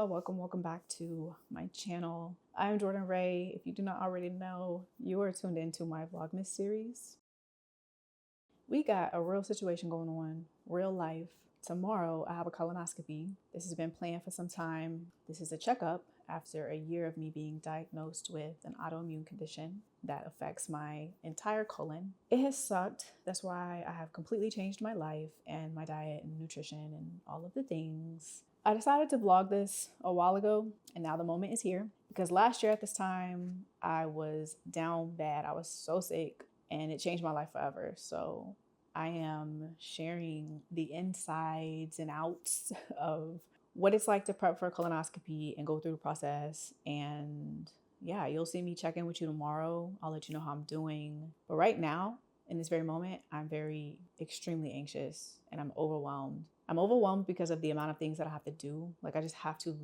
y'all, welcome back to my channel. I'm Jordan Ray. If you do not already know, you are tuned into my Vlogmas series. We got a real situation going on, real life. Tomorrow I have a colonoscopy. This has been planned for some time. This is a checkup after a year of me being diagnosed with an autoimmune condition that affects my entire colon. It has sucked. That's why I have completely changed my life and my diet and nutrition and all of the things. I decided to vlog this a while ago, and now the moment is here, because last year at this time I was down bad. I was so sick and it changed my life forever. So I am sharing the insides and outs of what it's like to prep for a colonoscopy and go through the process. And yeah, you'll see me check in with you tomorrow. I'll let you know how I'm doing. But right now, in this very moment, I'm extremely anxious and I'm overwhelmed. I'm overwhelmed because of the amount of things that I have to do. Like I just have to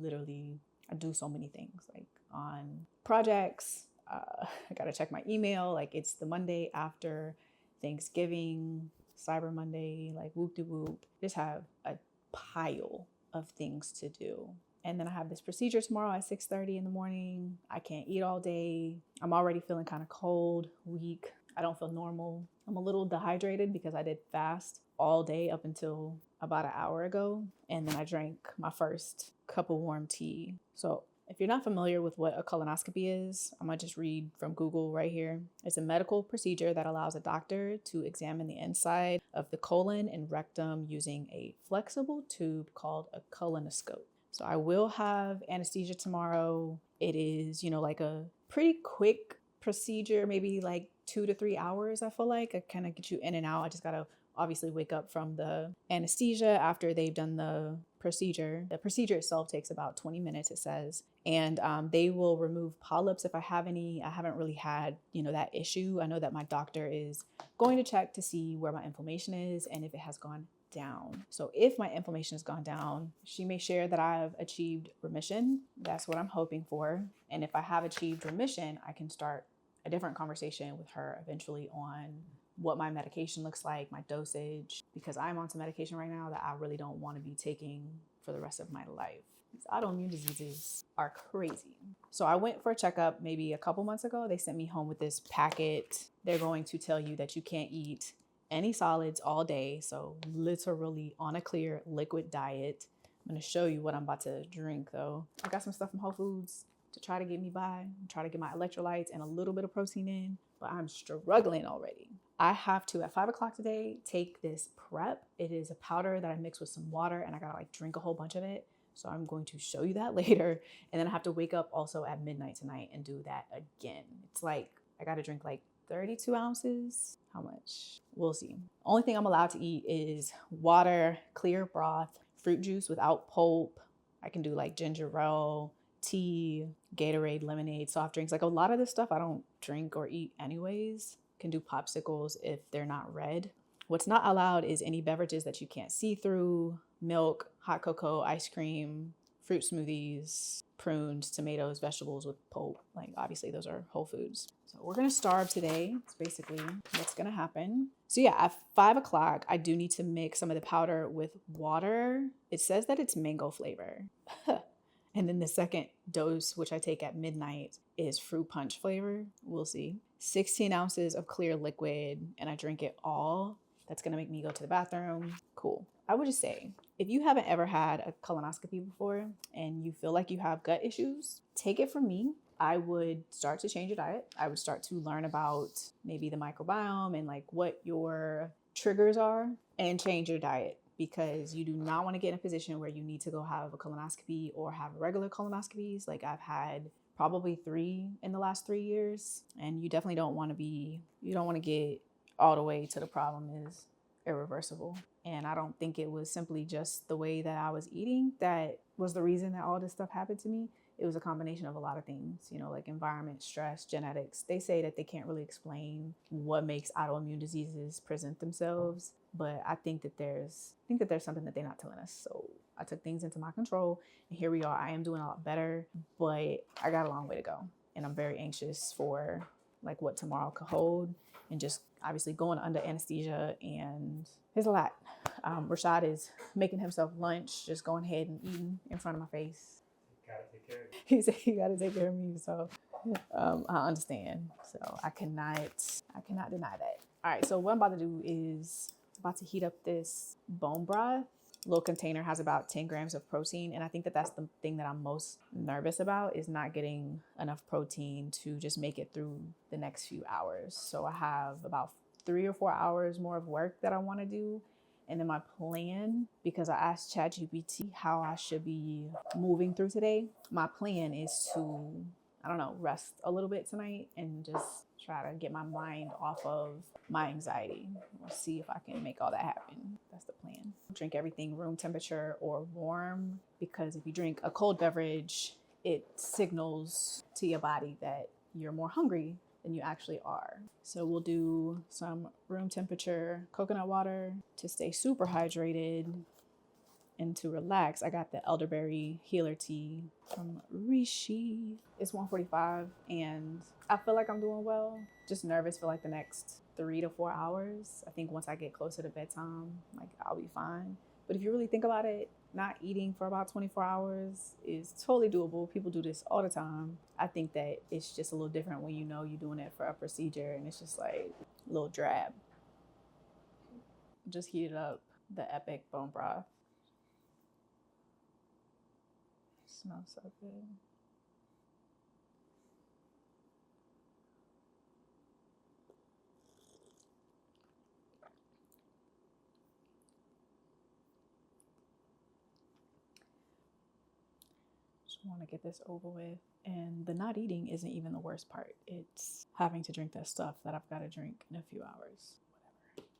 I do so many things, like on projects. I gotta check my email. Like it's the Monday after Thanksgiving, Cyber Monday, like whoop de whoop. Just have a pile of things to do. And then I have this procedure tomorrow at 6:30 in the morning. I can't eat all day. I'm already feeling kind of cold, weak. I don't feel normal. I'm a little dehydrated because I did fast all day up until about an hour ago. And then I drank my first cup of warm tea. So if you're not familiar with what a colonoscopy is, I'm gonna just read from Google right here. It's a medical procedure that allows a doctor to examine the inside of the colon and rectum using a flexible tube called a colonoscope. So I will have anesthesia tomorrow. It is, like a pretty quick procedure, maybe like 2 to 3 hours, I feel like. I kind of get you in and out. I just gotta obviously wake up from the anesthesia after they've done the procedure. The procedure itself takes about 20 minutes, it says. And they will remove polyps if I have any. I haven't really had, that issue. I know that my doctor is going to check to see where my inflammation is and if it has gone down. So if my inflammation has gone down, she may share that I've achieved remission. That's what I'm hoping for. And if I have achieved remission, I can start a different conversation with her eventually on what my medication looks like, my dosage, because I'm on some medication right now that I really don't want to be taking for the rest of my life. These autoimmune diseases are crazy. So I went for a checkup maybe a couple months ago. They sent me home with this packet. They're going to tell you that you can't eat any solids all day. So literally on a clear liquid diet. I'm going to show you what I'm about to drink though. I got some stuff from Whole Foods to try to get me by, try to get my electrolytes and a little bit of protein in, but I'm struggling already. I have to, at 5 o'clock today, take this prep. It is a powder that I mix with some water and I gotta drink a whole bunch of it. So I'm going to show you that later. And then I have to wake up also at midnight tonight and do that again. It's like, I gotta drink like 32 ounces. How much? We'll see. Only thing I'm allowed to eat is water, clear broth, fruit juice without pulp. I can do like ginger ale, tea, Gatorade, lemonade, soft drinks. Like a lot of this stuff I don't drink or eat anyways. Can do popsicles if they're not red. What's not allowed is any beverages that you can't see through, milk, hot cocoa, ice cream, fruit smoothies, prunes, tomatoes, vegetables with pulp. Like obviously those are whole foods. So we're gonna starve today. It's basically what's gonna happen. So yeah, at 5 o'clock, I do need to mix some of the powder with water. It says that it's mango flavor. And then the second dose, which I take at midnight, is fruit punch flavor. We'll see. 16 ounces of clear liquid, and I drink it all. That's gonna make me go to the bathroom. Cool. I would just say, if you haven't ever had a colonoscopy before and you feel like you have gut issues, take it from me. I would start to change your diet. I would start to learn about maybe the microbiome and like what your triggers are and change your diet, because you do not want to get in a position where you need to go have a colonoscopy or have regular colonoscopies. Like I've had probably 3 in the last 3 years, and you definitely don't want to get all the way to the problem is irreversible. And I don't think it was simply just the way that I was eating that was the reason that all this stuff happened to me. It was a combination of a lot of things, like environment, stress, genetics. They say that they can't really explain what makes autoimmune diseases present themselves, but I think that there's something that they're not telling us. So I took things into my control, and here we are. I am doing a lot better, but I got a long way to go, and I'm very anxious for like what tomorrow could hold, and just obviously going under anesthesia, and there's a lot. Rashad is making himself lunch, just going ahead and eating in front of my face. He said you gotta take care of me. So I understand. So I cannot deny that. All right, so what I'm about to do is about to heat up this bone broth. Little container has about 10 grams of protein, and I think that that's the thing that I'm most nervous about, is not getting enough protein to just make it through the next few hours. So I have about 3 or 4 hours more of work that I want to do. And then my plan, because I asked ChatGPT how I should be moving through today, my plan is to, I don't know, rest a little bit tonight and just try to get my mind off of my anxiety. We'll see if I can make all that happen. That's the plan. Drink everything room temperature or warm, because if you drink a cold beverage, it signals to your body that you're more hungry than you actually are. So we'll do some room temperature coconut water to stay super hydrated and to relax. I got the elderberry healer tea from Rishi. It's 1:45 and I feel like I'm doing well. Just nervous for like the next 3 to 4 hours. I think once I get closer to bedtime, like I'll be fine. But if you really think about it, not eating for about 24 hours is totally doable. People do this all the time. I think that it's just a little different when you know you're doing it for a procedure and it's just like a little drab. Just heated up the epic bone broth. Smells so good. Just want to get this over with. And the not eating isn't even the worst part. It's having to drink that stuff that I've got to drink in a few hours. Whatever.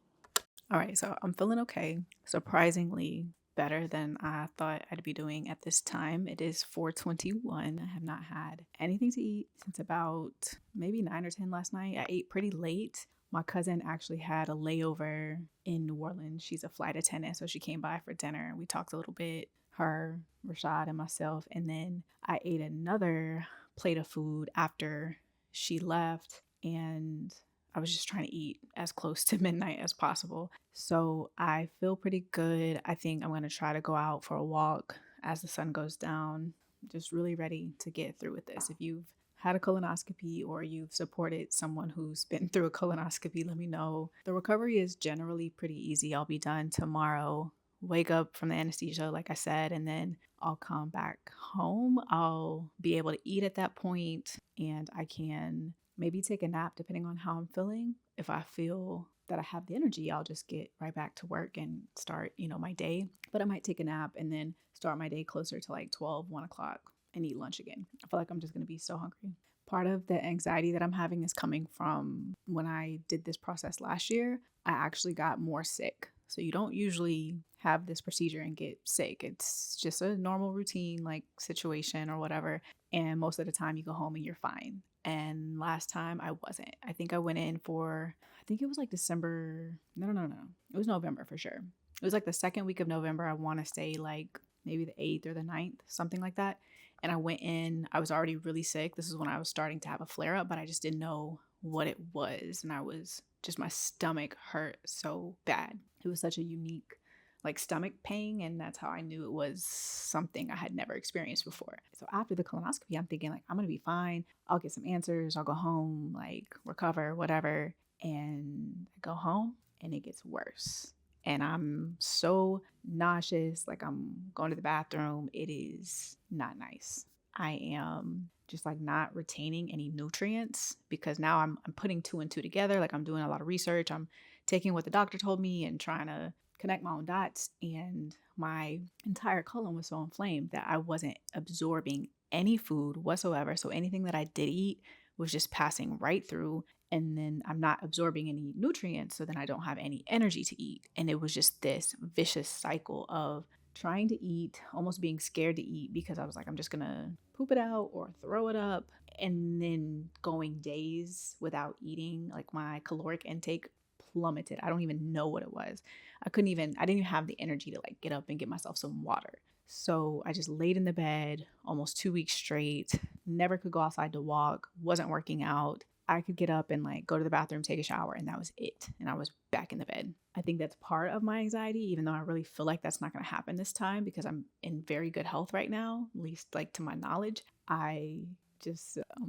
All right, so I'm feeling okay. Surprisingly better than I thought I'd be doing at this time. It is 4:21. I have not had anything to eat since about maybe 9 or 10 last night. I ate pretty late. My cousin actually had a layover in New Orleans. She's a flight attendant, so she came by for dinner. We talked a little bit, her, Rashad, and myself, and then I ate another plate of food after she left, and I was just trying to eat as close to midnight as possible. So I feel pretty good. I think I'm going to try to go out for a walk as the sun goes down. Just really ready to get through with this. If you've had a colonoscopy or you've supported someone who's been through a colonoscopy, let me know. The recovery is generally pretty easy. I'll be done tomorrow. Wake up from the anesthesia, like I said, and then I'll come back home. I'll be able to eat at that point, and I can maybe take a nap depending on how I'm feeling. If I feel that I have the energy, I'll just get right back to work and start, my day. But I might take a nap and then start my day closer to like 12, 1 o'clock and eat lunch again. I feel like I'm just going to be so hungry. Part of the anxiety that I'm having is coming from when I did this process last year, I actually got more sick. So you don't usually have this procedure and get sick. It's just a normal routine like situation or whatever. And most of the time you go home and you're fine. And last time I wasn't. I think I went in for, I think it was like December. No. It was November for sure. It was like the second week of November. I want to say like maybe the 8th or the 9th, something like that. And I went in, I was already really sick. This is when I was starting to have a flare up, but I just didn't know what it was. And my stomach hurt so bad. It was such a unique like stomach pain, and that's how I knew it was something I had never experienced before. So after the colonoscopy, I'm thinking like, I'm gonna be fine. I'll get some answers. I'll go home, like recover, whatever. And I go home and it gets worse. And I'm so nauseous, like I'm going to the bathroom. It is not nice. I am just like not retaining any nutrients because now I'm putting 2 and 2 together. Like I'm doing a lot of research. I'm taking what the doctor told me and trying to connect my own dots. And my entire colon was so inflamed that I wasn't absorbing any food whatsoever. So anything that I did eat was just passing right through. And then I'm not absorbing any nutrients. So then I don't have any energy to eat. And it was just this vicious cycle of trying to eat, almost being scared to eat because I was like, I'm just going to poop it out or throw it up. And then going days without eating, like my caloric intake plummeted. I don't even know what it was. I didn't even have the energy to like get up and get myself some water. So I just laid in the bed almost 2 weeks straight, never could go outside to walk, wasn't working out. I could get up and like go to the bathroom, take a shower, and that was it. And I was back in the bed. I think that's part of my anxiety, even though I really feel like that's not going to happen this time because I'm in very good health right now, at least like to my knowledge. I'm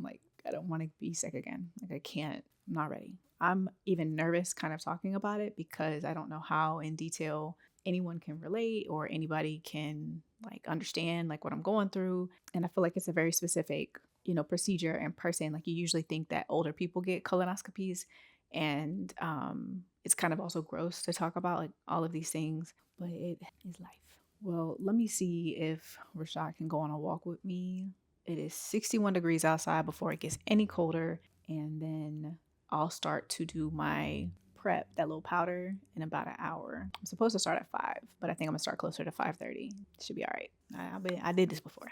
like, I don't want to be sick again. Like I can't, I'm not ready. I'm even nervous kind of talking about it because I don't know how in detail anyone can relate or anybody can like understand like what I'm going through. And I feel like it's a very specific, procedure and person. Like you usually think that older people get colonoscopies, and it's kind of also gross to talk about like all of these things, but it is life. Well, let me see if Rashad can go on a walk with me. It is 61 degrees outside before it gets any colder, and then I'll start to do my prep, that little powder, in about an hour. I'm supposed to start at 5, but I think I'm gonna start closer to 5:30. Should be all right. I did this before.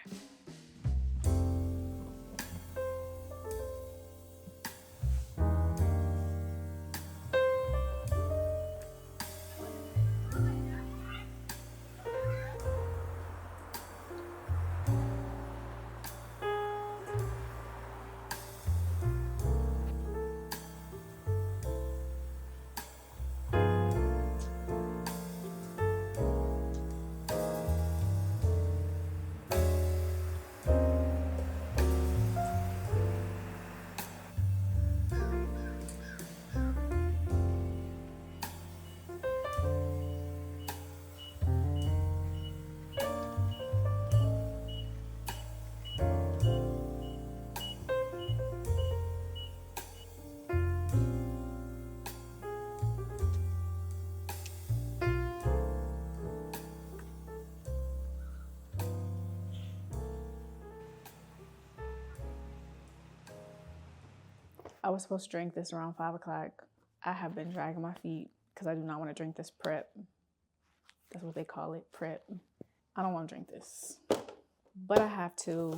I was supposed to drink this around 5 o'clock. I have been dragging my feet because I do not want to drink this prep. That's what they call it, prep. I don't want to drink this, but I have to.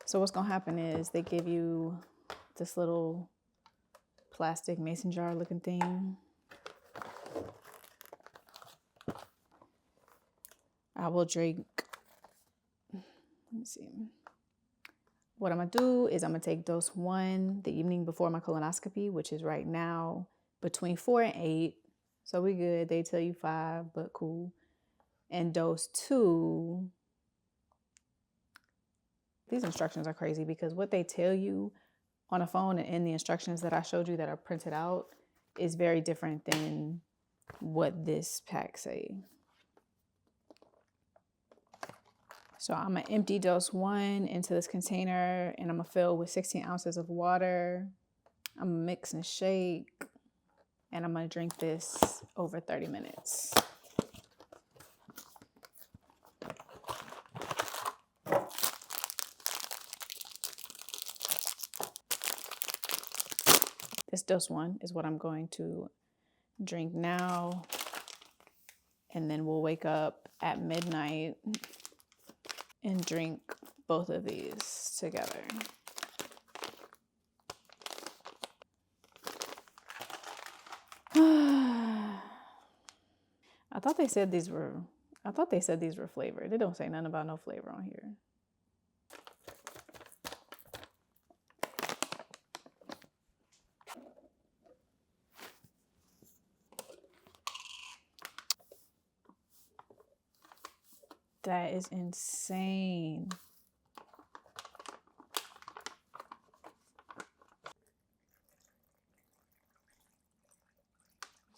So what's going to happen is they give you this little plastic mason jar looking thing. I will drink. Let me see. What I'm going to do is I'm going to take dose 1 the evening before my colonoscopy, which is right now between 4 and 8. So we good. They tell you 5, but cool. And dose 2. These instructions are crazy because what they tell you on a phone and in the instructions that I showed you that are printed out is very different than what this pack say. So I'm going to empty dose 1 into this container, and I'm going to fill with 16 ounces of water. I'm going to mix and shake, and I'm going to drink this over 30 minutes. This dose 1 is what I'm going to drink now, and then we'll wake up at midnight and drink both of these together. I thought they said these were flavored. They don't say nothing about no flavor on here. That is insane.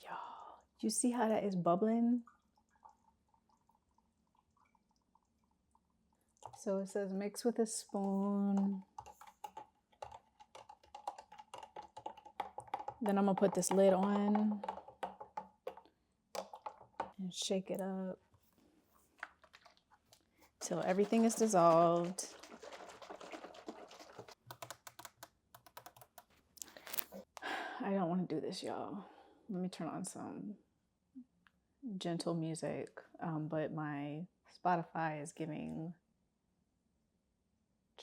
Y'all, you see how that is bubbling? So it says mix with a spoon. Then I'm gonna put this lid on and shake it up till everything is dissolved. I don't want to do this, y'all. Let me turn on some gentle music, but my Spotify is giving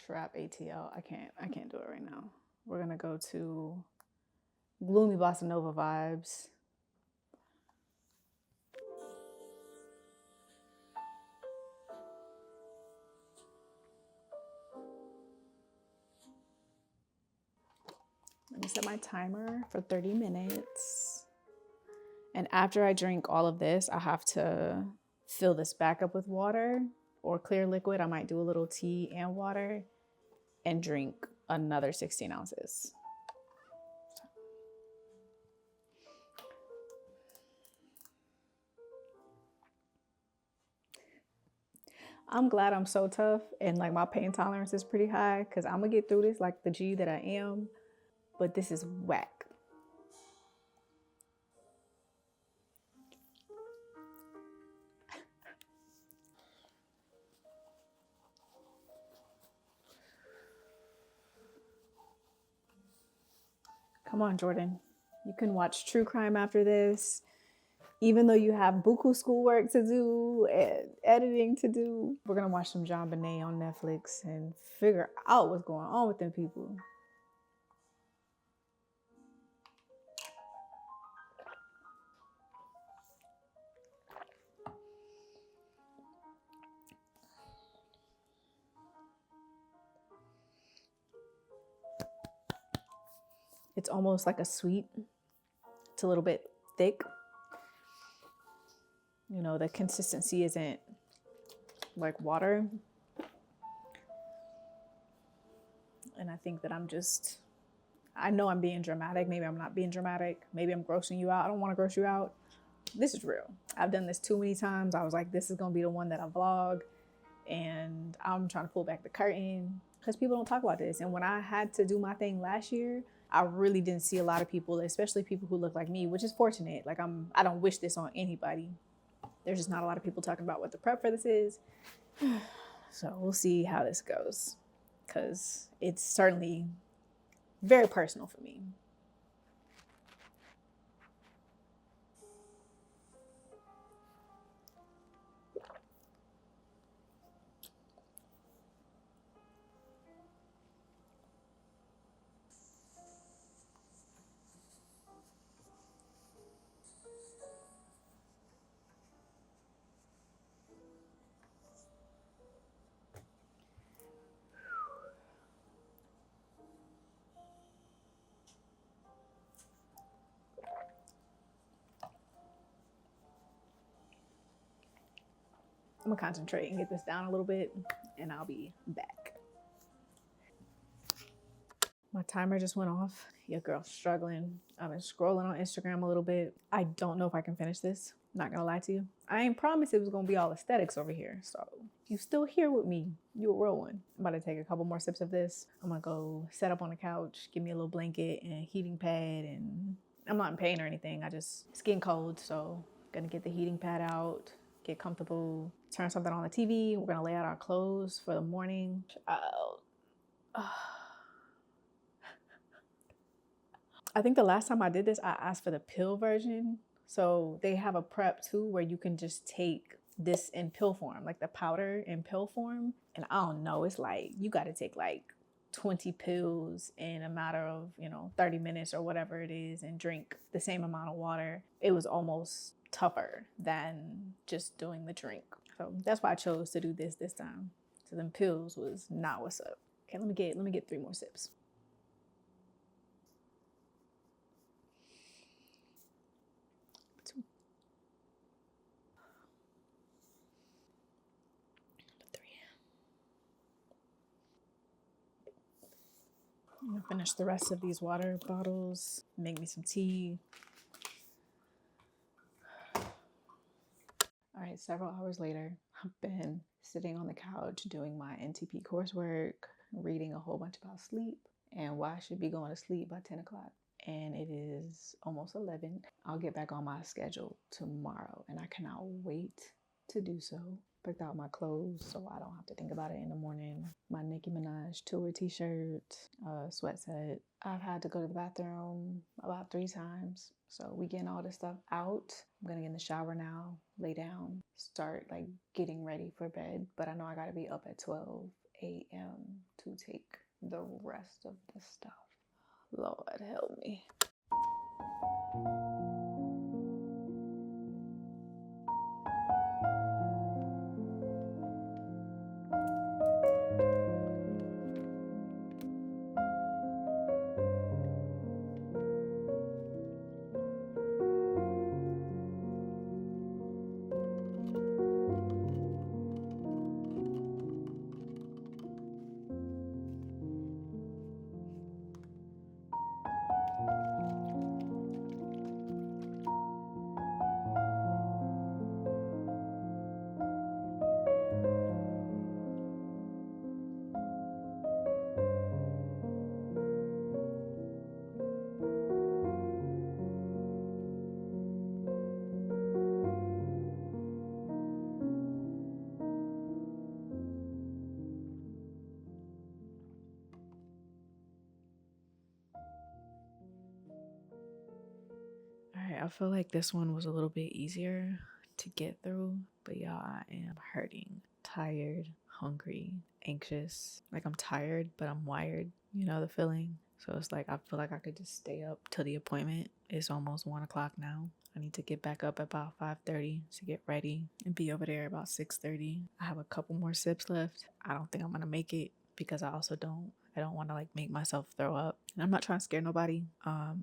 trap ATL. I can't do it right now. We're gonna go to gloomy bossa nova vibes. Let me set my timer for 30 minutes. And after I drink all of this, I have to fill this back up with water or clear liquid. I might do a little tea and water and drink another 16 ounces. I'm glad I'm so tough and like my pain tolerance is pretty high, because I'm gonna get through this like the G that I am, but this is whack. Come on, Jordan. You can watch true crime after this, even though you have buku schoolwork to do and editing to do. We're gonna watch some John Bonet on Netflix and figure out what's going on with them people. It's almost like a sweet. It's a little bit thick. You know, the consistency isn't like water. And I think that I know I'm being dramatic. Maybe I'm not being dramatic. Maybe I'm grossing you out. I don't want to gross you out. This is real. I've done this too many times. I was like, this is going to be the one that I vlog. And I'm trying to pull back the curtain because people don't talk about this. And when I had to do my thing last year, I really didn't see a lot of people, especially people who look like me, which is fortunate. Like I don't wish this on anybody. There's just not a lot of people talking about what the prep for this is. So we'll see how this goes, because it's certainly very personal for me. I'm gonna concentrate and get this down a little bit, and I'll be back. My timer just went off. Your girl's struggling. I've been scrolling on Instagram a little bit. I don't know if I can finish this. Not gonna lie to you. I ain't promised it was gonna be all aesthetics over here. So if you still here with me, you a real one. I'm about to take a couple more sips of this. I'm gonna go set up on the couch, give me a little blanket and heating pad, and I'm not in pain or anything. It's getting cold, so gonna get the heating pad out, get comfortable, turn something on the TV. We're gonna lay out our clothes for the morning. I think the last time I did this, I asked for the pill version. So they have a prep too where you can just take this in pill form, like the powder in pill form. And I don't know, it's like you got to take like 20 pills in a matter of, 30 minutes or whatever it is, and drink the same amount of water. It was almost tougher than just doing the drink. So that's why I chose to do this time. So them pills was not what's up. Okay, let me get 3 more sips. I'm gonna finish the rest of these water bottles, make me some tea. All right, several hours later, I've been sitting on the couch doing my NTP coursework, reading a whole bunch about sleep and why I should be going to sleep by 10 o'clock. And it is almost 11. I'll get back on my schedule tomorrow, and I cannot wait to do so. Picked out my clothes so I don't have to think about it in the morning. My Nicki Minaj tour t-shirt, sweat set. I've had to go to the bathroom about 3 times. So we getting all this stuff out. I'm gonna get in the shower now, lay down, start like getting ready for bed. But I know I gotta be up at 12 a.m. to take the rest of the stuff. Lord help me. right, I feel like this one was a little bit easier to get through, but y'all, I am hurting, tired, hungry, anxious. Like I'm tired, but I'm wired. You know the feeling? So it's like I feel like I could just stay up till the appointment. It's almost 1 o'clock now. I need to get back up at about 5:30 to get ready and be over there about 6:30. I have a couple more sips left. I don't think I'm gonna make it because I don't want to like make myself throw up. And I'm not trying to scare nobody.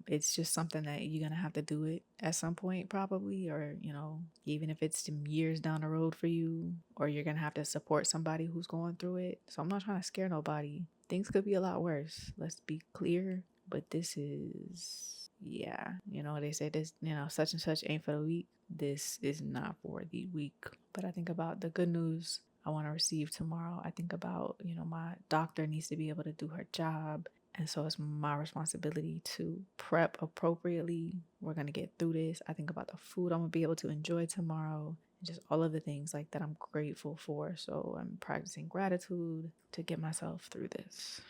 It's just something that you're gonna have to do it at some point probably, or you know, even if it's some years down the road for you, or you're gonna have to support somebody who's going through it. So I'm not trying to scare nobody. Things could be a lot worse. Let's be clear. But this is, yeah, you know, they say this, you know, such and such ain't for the weak. This is not for the weak. But I think about the good news I want to receive tomorrow. I think about, you know, my doctor needs to be able to do her job. And so it's my responsibility to prep appropriately. We're going to get through this. I think about the food I'm going to be able to enjoy tomorrow. And just all of the things like that I'm grateful for. So I'm practicing gratitude to get myself through this.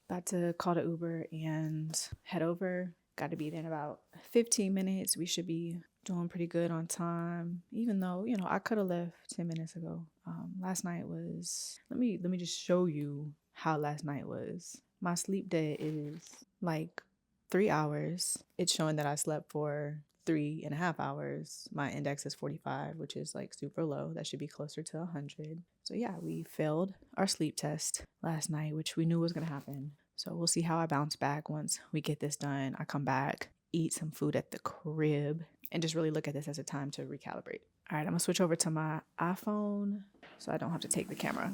About to call the Uber and head over. Got to be there in about 15 minutes. We should be doing pretty good on time, even though, you know, I could have left 10 minutes ago. Last night was, let me just show you how last night was. My sleep day is like 3 hours. It's showing that I slept for 3.5 hours. My index is 45, which is like super low. That should be closer to 100. So yeah, we failed our sleep test last night, which we knew was going to happen. So we'll see how I bounce back once we get this done. I come back, eat some food at the crib, and just really look at this as a time to recalibrate. All right, I'm gonna switch over to my iPhone so I don't have to take the camera.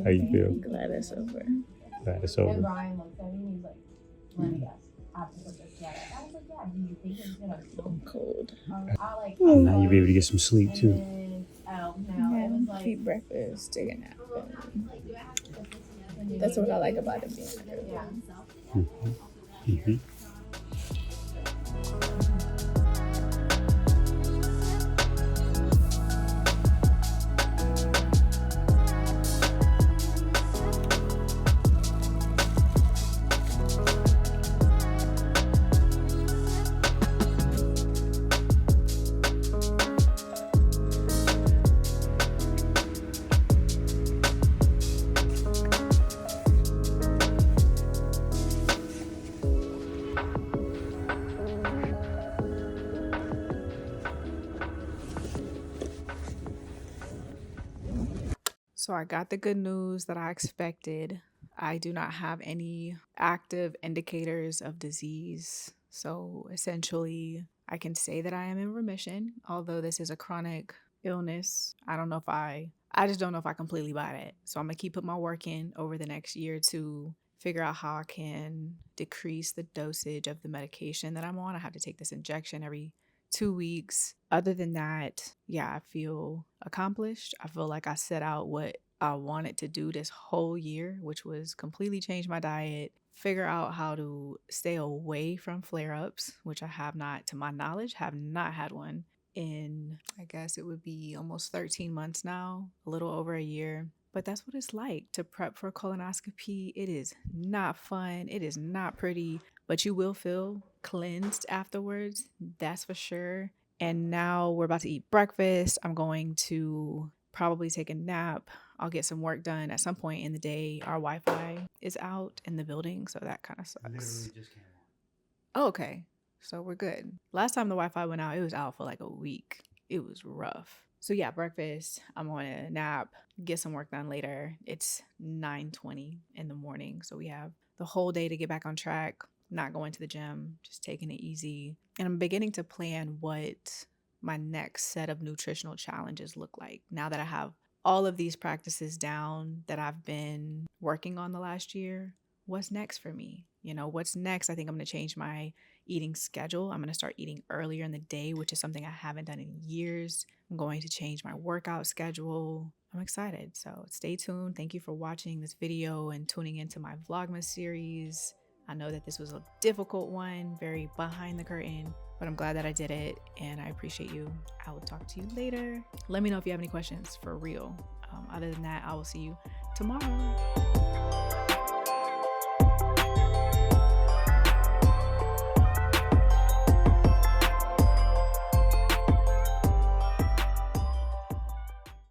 How you feel? Glad it's over. Glad it's over. And Brian looked at me and he's like, let me guess. After put this together. I was like, yeah, do you think it's gonna I'm cold. Now you'll be able to get some sleep too. Eat breakfast, take a nap. That's what I like about it being Yeah. Mm-hmm. Mm-hmm. So I got the good news that I expected. I do not have any active indicators of disease. So essentially, I can say that I am in remission, although this is a chronic illness. I just don't know if I completely buy that. So I'm gonna keep putting my work in over the next year to figure out how I can decrease the dosage of the medication that I'm on. I have to take this injection every 2 weeks. Other than that, yeah, I feel accomplished. I feel like I set out what I wanted to do this whole year, which was completely change my diet, figure out how to stay away from flare-ups, which I have not, to my knowledge, have not had one in, I guess it would be almost 13 months now, a little over a year. But that's what it's like to prep for a colonoscopy. It is not fun. It is not pretty, but you will feel cleansed afterwards. That's for sure. And now we're about to eat breakfast. I'm going to probably take a nap. I'll get some work done at some point in the day. Our Wi-Fi is out in the building, so that kind of sucks. Literally just came Oh, okay. So we're good. Last time the Wi-Fi went out, it was out for like a week. It was rough. So yeah, breakfast, I'm on a nap, get some work done later. It's 9:20 in the morning. So we have the whole day to get back on track, not going to the gym, just taking it easy. And I'm beginning to plan what my next set of nutritional challenges look like now that I have all of these practices down that I've been working on the last year. What's next for me? You know, what's next? I think I'm going to change my eating schedule. I'm going to start eating earlier in the day, which is something I haven't done in years. I'm going to change my workout schedule. I'm excited. So stay tuned. Thank you for watching this video and tuning into my Vlogmas series. I know that this was a difficult one, very behind the curtain, but I'm glad that I did it and I appreciate you. I will talk to you later. Let me know if you have any questions for real. Other than that, I will see you tomorrow.